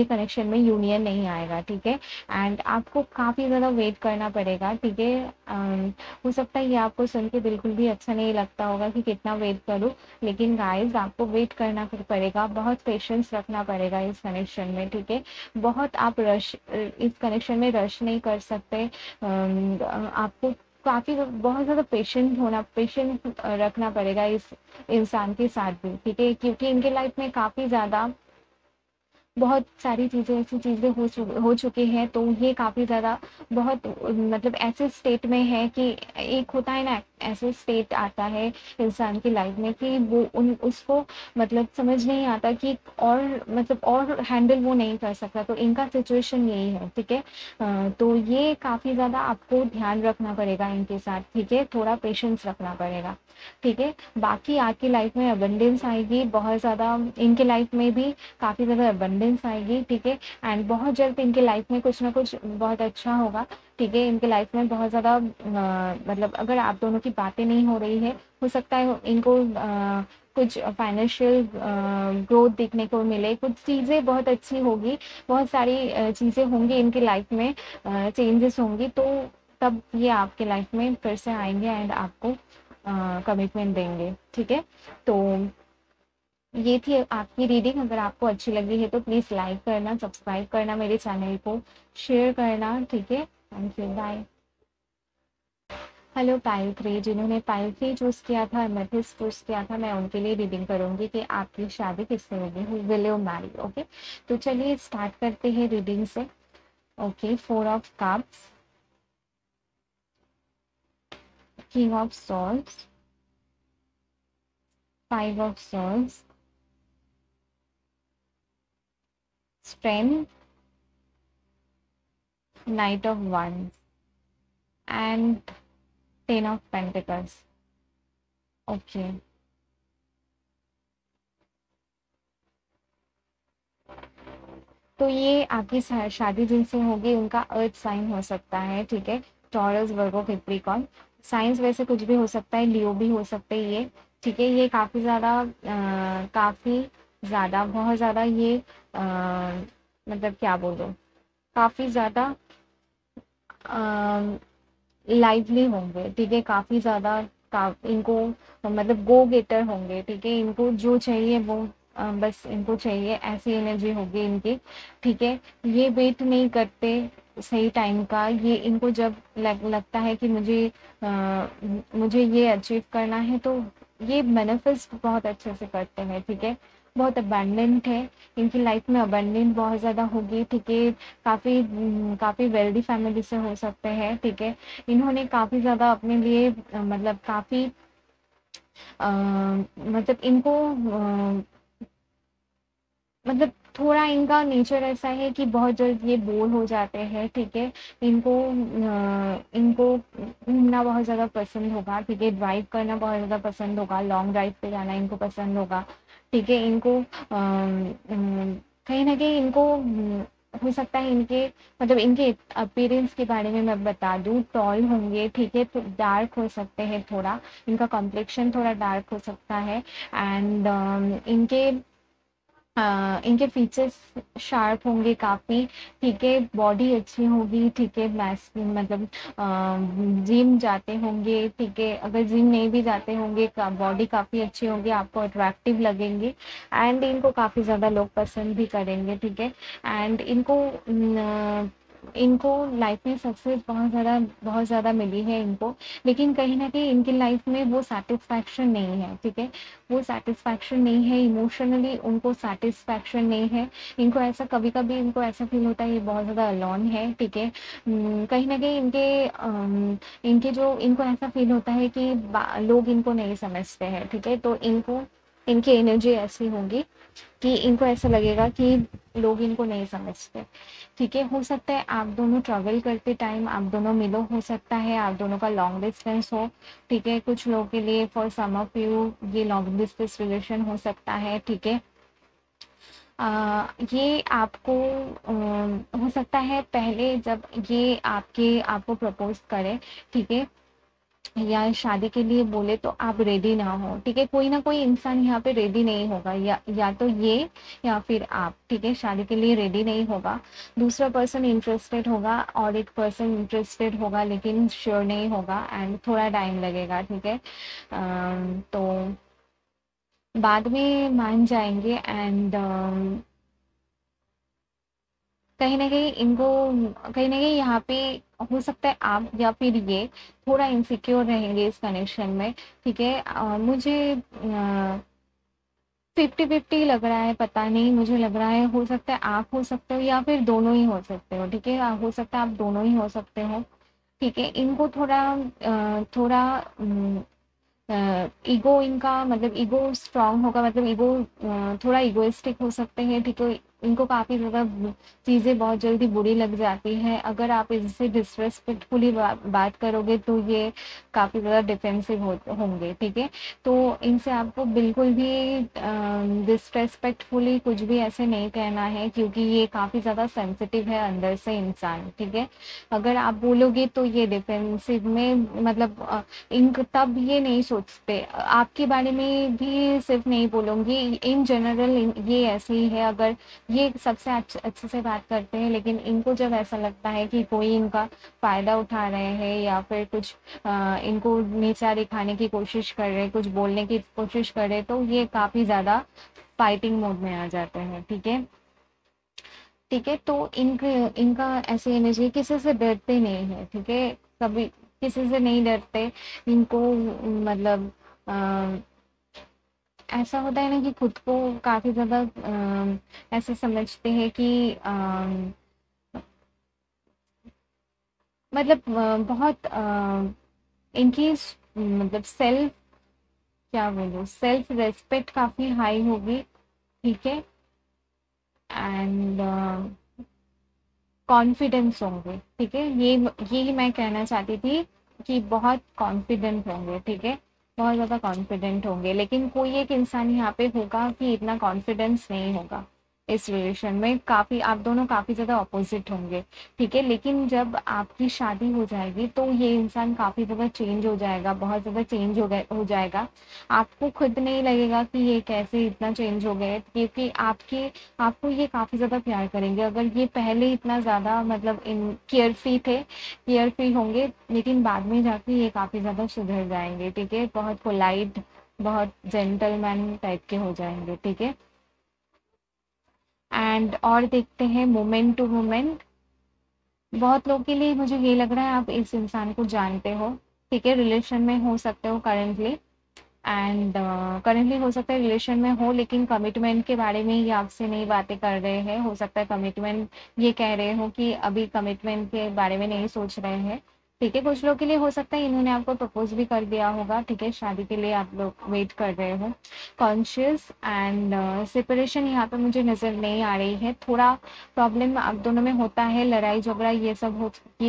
कनेक्शन में यूनियन नहीं आएगा, ठीक है। एंड आपको काफ़ी ज़्यादा वेट करना पड़ेगा, ठीक है। हो सकता है ये आपको सुन के बिल्कुल भी अच्छा नहीं लगता होगा कि कितना वेट करूँ, लेकिन गाइस आपको वेट करना फिर पड़ेगा, बहुत पेशेंस रखना पड़ेगा इस कनेक्शन में, ठीक है। बहुत आप इस कनेक्शन में रश नहीं कर सकते। आपको काफ़ी बहुत ज़्यादा पेशेंट रखना पड़ेगा इस इंसान के साथ भी, ठीक है, क्योंकि इनके लाइफ में काफ़ी ज़्यादा बहुत सारी चीज़ें ऐसी चीज़ें हो चुकी हैं, तो ये काफ़ी ज़्यादा बहुत मतलब ऐसे स्टेट में है कि एक होता है ना, ऐसे स्टेट आता है इंसान की लाइफ में कि वो उसको मतलब समझ नहीं आता कि और मतलब और हैंडल वो नहीं कर सकता, तो इनका सिचुएशन यही है, ठीक है। तो ये काफ़ी ज़्यादा आपको ध्यान रखना पड़ेगा इनके साथ, ठीक है, थोड़ा पेशेंस रखना पड़ेगा, ठीक है। बाकी आपकी लाइफ में अबंडेंस आएगी बहुत ज़्यादा, इनके लाइफ में भी काफ़ी ज़्यादा अबंडेंस आएगी, ठीक है। एंड बहुत जल्द इनके लाइफ में कुछ ना कुछ बहुत अच्छा होगा, ठीक है। इनके लाइफ में बहुत ज़्यादा मतलब अगर आप दोनों की बातें नहीं हो रही है, हो सकता है इनको कुछ फाइनेंशियल ग्रोथ देखने को मिले, कुछ चीज़ें बहुत अच्छी होगी, बहुत सारी चीज़ें होंगी इनकी लाइफ में, चेंजेस होंगी, तो तब ये आपके लाइफ में फिर से आएंगे एंड आपको कमिटमेंट देंगे, ठीक है। तो ये थी आपकी रीडिंग। अगर आपको अच्छी लगी है तो प्लीज़ लाइक करना, सब्सक्राइब करना मेरे चैनल को, शेयर करना, ठीक है। Thank you, bye. Hello Payal 3, जिन्होंने पायल 3 चूज़ किया था, एमेथिस्ट चूज़ किया था, मैं उनके लिए रीडिंग करूंगी कि आपकी शादी किससे होगी, who will you Mary, okay. तो चलिए स्टार्ट करते हैं रीडिंग से। Okay, 4 of cups, king of swords, 5 of swords, strength, night of wands and 10 of pentacles, okay. तो ये आपकी शादी जिनसे होगी उनका अर्थ साइन हो सकता है, ठीक है। टॉरस, वर्गो, कैप्रिकॉर्न, साइंस वैसे कुछ भी हो सकता है, लियो भी हो सकते हैं ये, ठीक है। ये काफ़ी ज़्यादा बहुत ज़्यादा ये मतलब क्या बोलूँ, काफ़ी ज़्यादा लाइवली होंगे, ठीक है। काफ़ी ज़्यादा इनको मतलब गो गेटर होंगे, ठीक है। इनको जो चाहिए वो बस इनको चाहिए, ऐसी एनर्जी होगी इनकी, ठीक है। ये वेट नहीं करते सही टाइम का, ये इनको जब लगता है कि मुझे ये अचीव करना है तो ये मैनिफेस्ट बहुत अच्छे से करते हैं, ठीक है। बहुत अबंडेंट है इनकी लाइफ में, अबंडेंट बहुत ज़्यादा होगी, ठीक है। काफ़ी वेल्दी फैमिली से हो सकते हैं, ठीक है। इन्होंने काफ़ी ज़्यादा अपने लिए मतलब काफ़ी मतलब इनको मतलब थोड़ा इनका नेचर ऐसा है कि बहुत जल्द ये बोर हो जाते हैं, ठीक है। इनको घूमना बहुत ज़्यादा पसंद होगा, ठीक है। ड्राइव करना बहुत ज़्यादा पसंद होगा, लॉन्ग ड्राइव पे जाना इनको पसंद होगा, ठीक है। इनको कहीं ना कहीं इनको हो सकता है इनके मतलब इनके अपीयरेंस के बारे में मैं बता दूं, टॉल होंगे, ठीक है। तो डार्क हो सकते हैं थोड़ा, इनका कॉम्प्लेक्शन थोड़ा डार्क हो सकता है। एंड इनके फीचर्स शार्प होंगे काफ़ी, ठीक है। बॉडी अच्छी होगी, ठीक है। मैस मतलब जिम जाते होंगे, ठीक है। अगर जिम नहीं भी जाते होंगे, बॉडी काफ़ी अच्छी होगी, आपको अट्रैक्टिव लगेंगे एंड इनको काफ़ी ज़्यादा लोग पसंद भी करेंगे, ठीक है। एंड इनको इनको लाइफ में सक्सेस बहुत ज़्यादा मिली है इनको, लेकिन कहीं न कहीं इनकी लाइफ में वो सैटिस्फैक्शन नहीं है, ठीक है? वो सैटिस्फैक्शन नहीं है, इमोशनली उनको सैटिस्फैक्शन नहीं है। इनको ऐसा कभी-कभी इनको ऐसा फ़ील होता है ये बहुत ज़्यादा अलोन है, ठीक है? कहीं न कहीं इनके जो इनको ऐसा फ़ील होता है कि बा लोग इनको नहीं समझते हैं, ठीक है? तो इनको इनकी एनर्जी ऐसी होगी कि इनको ऐसा लगेगा कि लोग इनको नहीं समझते, ठीक है? हो सकता है आप दोनों ट्रैवल करते टाइम आप दोनों मिलो, हो सकता है आप दोनों का लॉन्ग डिस्टेंस हो, ठीक है? कुछ लोगों के लिए फॉर सम ऑफ यू ये लॉन्ग डिस्टेंस रिलेशन हो सकता है, ठीक है? ये आपको हो सकता है पहले जब ये आपको प्रपोज करे, ठीक है? या शादी के लिए बोले तो आप रेडी ना हो, ठीक है? कोई ना कोई इंसान यहाँ पे रेडी नहीं होगा, या तो ये या फिर आप, ठीक है? शादी के लिए रेडी नहीं होगा, दूसरा पर्सन इंटरेस्टेड होगा और एक पर्सन इंटरेस्टेड होगा लेकिन श्योर नहीं होगा एंड थोड़ा टाइम लगेगा, ठीक है? तो बाद में मान जाएंगे एंड कहीं न कहीं यहाँ पे हो सकता है आप या फिर ये थोड़ा इनसिक्योर रहेंगे इस कनेक्शन में, ठीक है? मुझे 50-50 लग रहा है, पता नहीं, मुझे लग रहा है हो सकता है आप हो सकते हो या फिर दोनों ही हो सकते हो, ठीक है? हो सकता है आप दोनों ही हो सकते हो, ठीक है? इनको थोड़ा ईगो इनका मतलब ईगो स्ट्रांग होगा, मतलब ईगो थोड़ा इगोइस्टिक हो सकते हैं, ठीक है? इनको काफ़ी ज़्यादा चीज़ें बहुत जल्दी बुरी लग जाती हैं, अगर आप इनसे डिसरेस्पेक्टफुली बात करोगे तो ये काफ़ी ज़्यादा डिफेंसिव होंगे, ठीक है? तो इनसे आपको बिल्कुल भी डिसरेस्पेक्टफुली कुछ भी ऐसे नहीं कहना है, क्योंकि ये काफ़ी ज़्यादा सेंसिटिव है अंदर से इंसान, ठीक है? अगर आप बोलोगे तो ये डिफेंसिव में मतलब इनक तब ये नहीं सोचते, आपके बारे में भी सिर्फ नहीं बोलूँगी, इन जनरल ये ऐसे ही है। अगर ये सबसे अच्छे से बात करते हैं, लेकिन इनको जब ऐसा लगता है कि कोई इनका फ़ायदा उठा रहे हैं या फिर कुछ इनको नीचा दिखाने की कोशिश कर रहे हैं, कुछ बोलने की कोशिश कर रहे हैं, तो ये काफ़ी ज़्यादा फाइटिंग मोड में आ जाते हैं, ठीक है? ठीक है, तो इनका ऐसे एनर्जी किसी से डरते नहीं है, ठीक है? कभी किसी से नहीं डरते इनको, मतलब ऐसा होता है ना कि खुद को काफी ज्यादा ऐसे समझते हैं कि मतलब बहुत इनकी मतलब क्या बोलूं, सेल्फ रेस्पेक्ट काफी हाई होगी, ठीक है? एंड कॉन्फिडेंस होंगे, ठीक है? यही मैं कहना चाहती थी कि बहुत कॉन्फिडेंट होंगे, ठीक है? बहुत ज़्यादा कॉन्फिडेंट होंगे, लेकिन कोई एक इंसान यहाँ पे होगा कि इतना कॉन्फिडेंस नहीं होगा इस रिलेशन में, काफ़ी आप दोनों काफ़ी ज़्यादा अपोजिट होंगे, ठीक है? लेकिन जब आपकी शादी हो जाएगी तो ये इंसान काफ़ी ज़्यादा चेंज हो जाएगा, बहुत ज़्यादा चेंज हो जाएगा। आपको खुद नहीं लगेगा कि ये कैसे इतना चेंज हो गए, क्योंकि आपको ये काफ़ी ज़्यादा प्यार करेंगे। अगर ये पहले इतना ज़्यादा मतलब इन केयर फ्री होंगे, लेकिन बाद में जाके ये काफ़ी ज़्यादा सुधर जाएंगे, ठीक है? बहुत पोलाइट, बहुत जेंटलमैन टाइप के हो जाएंगे, ठीक है? एंड और देखते हैं मोमेंट टू मोमेंट। बहुत लोग के लिए मुझे ये लग रहा है आप इस इंसान को जानते हो, ठीक है? रिलेशन में हो सकते हो करेंटली, एंड करेंटली हो सकता है रिलेशन में हो, लेकिन कमिटमेंट के बारे में ये आपसे नई बातें कर रहे हैं, हो सकता है कमिटमेंट ये कह रहे हो कि अभी कमिटमेंट के बारे में नहीं सोच रहे हैं, ठीक है? कुछ लोग के लिए हो सकता है इन्होंने आपको प्रपोज भी कर दिया होगा, ठीक है? शादी के लिए आप लोग वेट कर रहे हो। कॉन्शियस एंड सेपरेशन यहाँ पे मुझे नज़र नहीं आ रही है, थोड़ा प्रॉब्लम आप दोनों में होता है, लड़ाई झगड़ा ये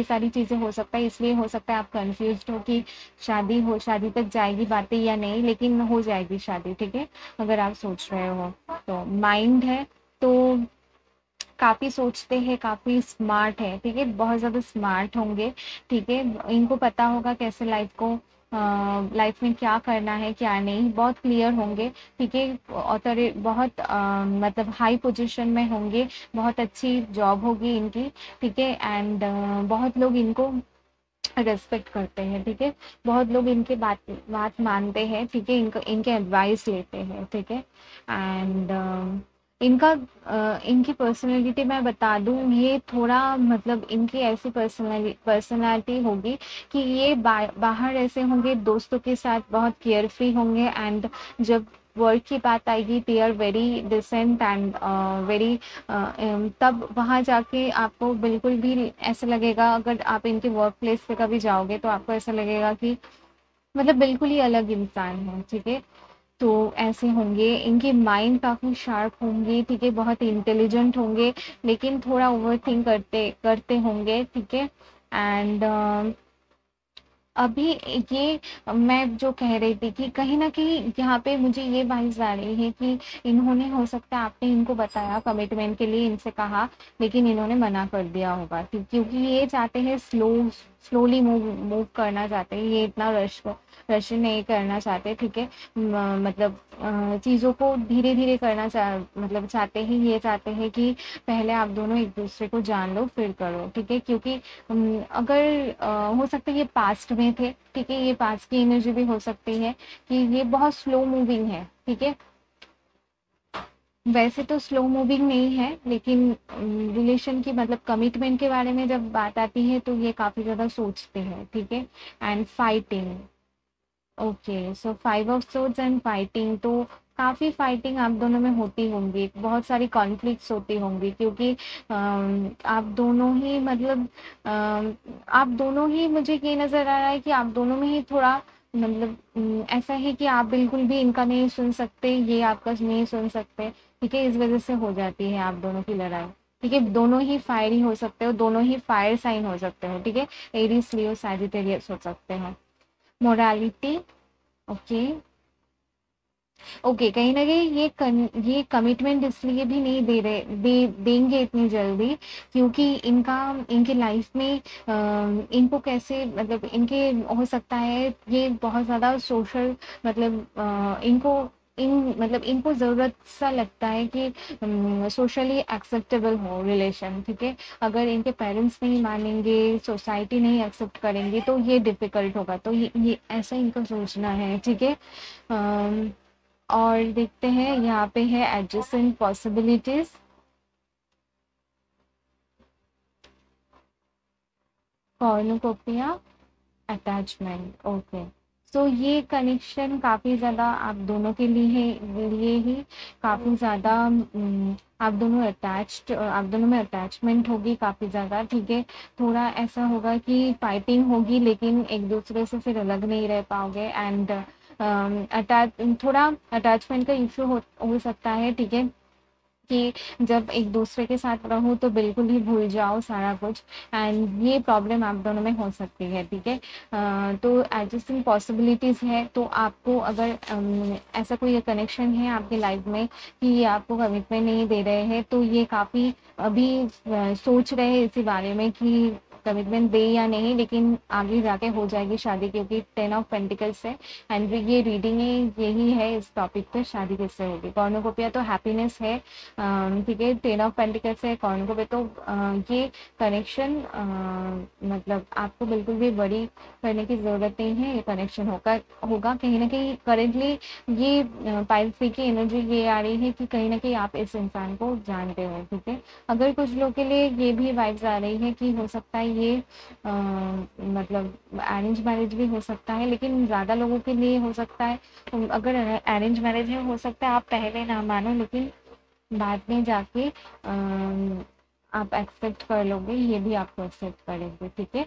सारी चीज़ें हो सकता है, इसलिए हो सकता है आप कंफ्यूज हो कि शादी तक जाएगी बातें या नहीं, लेकिन हो जाएगी शादी, ठीक है? अगर आप सोच रहे हो तो माइंड है, तो काफ़ी सोचते हैं, काफ़ी स्मार्ट है, ठीक है? बहुत ज़्यादा स्मार्ट होंगे, ठीक है? इनको पता होगा कैसे लाइफ में क्या करना है क्या नहीं, बहुत क्लियर होंगे, ठीक है? बहुत मतलब हाई पोजीशन में होंगे, बहुत अच्छी जॉब होगी इनकी, ठीक है? एंड बहुत लोग इनको रेस्पेक्ट करते हैं, ठीक है? बहुत लोग इनके बात मानते हैं, ठीक है? इनके एडवाइस लेते हैं, ठीक है? एंड इनका इनकी पर्सनैलिटी मैं बता दूँ, ये थोड़ा मतलब इनकी ऐसी पर्सनैलिटी होगी कि ये बाहर ऐसे होंगे, दोस्तों के साथ बहुत केयरफ्री होंगे, एंड जब वर्क की बात आएगी they are very decent and very, तब वहाँ जाके आपको बिल्कुल भी ऐसा लगेगा, अगर आप इनके वर्क प्लेस पे कभी जाओगे तो आपको ऐसा लगेगा कि मतलब बिल्कुल ही अलग इंसान है, ठीक है। तो ऐसे होंगे, इनकी माइंड काफ़ी शार्प होंगी, ठीक है, बहुत इंटेलिजेंट होंगे, लेकिन थोड़ा ओवरथिंक करते करते होंगे, ठीक है। एंड अभी ये मैं जो कह रही थी कि कहीं न कहीं यहाँ पे मुझे ये वाइब्स आ रही है कि इन्होंने, हो सकता है आपने इनको बताया कमिटमेंट के लिए, इनसे कहा, लेकिन इन्होंने मना कर दिया होगा, क्योंकि ये चाहते हैं स्लोली मूव करना चाहते हैं, ये इतना रश नहीं करना चाहते, ठीक है। मतलब चीज़ों को धीरे धीरे करना मतलब चाहते हैं, ये चाहते हैं कि पहले आप दोनों एक दूसरे को जान लो फिर करो, ठीक है। क्योंकि अगर हो सकता है ये पास्ट में थे, ठीक है, ये पास्ट की एनर्जी भी हो सकती है कि ये बहुत स्लो मूविंग है, ठीक है। वैसे तो स्लो मूविंग नहीं है, लेकिन रिलेशन की मतलब कमिटमेंट के बारे में जब बात आती है तो ये काफ़ी ज़्यादा सोचते हैं, ठीक है। And fighting, okay, so 5 of swords and fighting, तो काफ़ी फाइटिंग आप दोनों में होती होंगी, बहुत सारी कॉन्फ्लिक्ट्स होती होंगी, क्योंकि आप दोनों ही मतलब आप दोनों ही, मुझे ये नज़र आ रहा है कि आप दोनों में ही थोड़ा मतलब ऐसा है कि आप बिल्कुल भी इनका नहीं सुन सकते, ये आपका नहीं सुन सकते, ठीक है। इस वजह से हो जाती है आप दोनों की लड़ाई, ठीक है। दोनों ही फायर ही हो सकते हो, दोनों ही फायर साइन हो सकते हो, ठीक है। एरीज, लियो, सैजिटेरियस हो सकते हो। मोरालिटी, ओके, ओके, कहीं न कहीं ये कमिटमेंट इसलिए भी नहीं देंगे इतनी जल्दी, क्योंकि इनके लाइफ में इनको कैसे मतलब इनके, हो सकता है ये बहुत ज़्यादा सोशल, मतलब इनको ज़रूरत सा लगता है कि सोशली एक्सेप्टेबल हो रिलेशन, ठीक है। अगर इनके पेरेंट्स नहीं मानेंगे, सोसाइटी नहीं एक्सेप्ट करेंगे तो ये डिफ़िकल्ट होगा, तो ये ऐसा इनका सोचना है, ठीक है। अम और देखते हैं, यहाँ पे है adjacent possibilities, cornucopia, attachment, okay. So ये कनेक्शन काफ़ी ज़्यादा आप दोनों के लिए ही काफ़ी ज़्यादा आप दोनों में अटैचमेंट होगी काफ़ी ज़्यादा, ठीक है। थोड़ा ऐसा होगा कि फाइटिंग होगी, लेकिन एक दूसरे से फिर अलग नहीं रह पाओगे, एंड अटैच थोड़ा अटैचमेंट का इशू हो सकता है, ठीक है। कि जब एक दूसरे के साथ रहो तो बिल्कुल ही भूल जाओ सारा कुछ, एंड ये प्रॉब्लम आप दोनों में हो सकती है, ठीक है। तो एडजस्टिंग पॉसिबिलिटीज़ है, तो आपको अगर ऐसा कोई कनेक्शन है आपकी लाइफ में कि ये आपको कमिटमेंट नहीं दे रहे हैं, तो ये काफ़ी अभी सोच रहे हैं इसी बारे में कि कमिटमेंट दे या नहीं, लेकिन आगे जाके हो जाएगी शादी, क्योंकि 10 ऑफ पेंटिकल्स है, एंड ये रीडिंग यही है इस टॉपिक पे, शादी किससे होगी। कॉर्नुकोपिया तो हैप्पीनेस है, ठीक है। 10 ऑफ पेंटिकल्स है कॉर्नुकोपिया, तो ये कनेक्शन मतलब आपको बिल्कुल भी वरी करने की ज़रूरत नहीं है, ये कनेक्शन होगा कहीं ना कहीं। करेंटली ये पाइल थ्री की एनर्जी ये आ रही है कि कहीं ना कहीं आप इस इंसान को जानते हो, ठीक है। अगर कुछ लोग के लिए ये भी वाइब्स आ रही है कि हो सकता है ये मतलब अरेंज मैरिज भी हो सकता है, लेकिन ज़्यादा लोगों के लिए हो सकता है, अगर अरेंज मैरिज है, हो सकता है आप पहले ना मानो, लेकिन बाद में जाके आप एक्सेप्ट कर लोगे, ये भी आपको एक्सेप्ट करेंगे, ठीक है।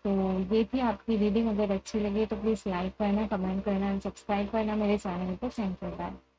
तो ये थी आपकी रीडिंग, अगर अच्छी लगी तो प्लीज़ लाइक करना, कमेंट करना एंड सब्सक्राइब करना मेरे चैनल को। Thank you, bye.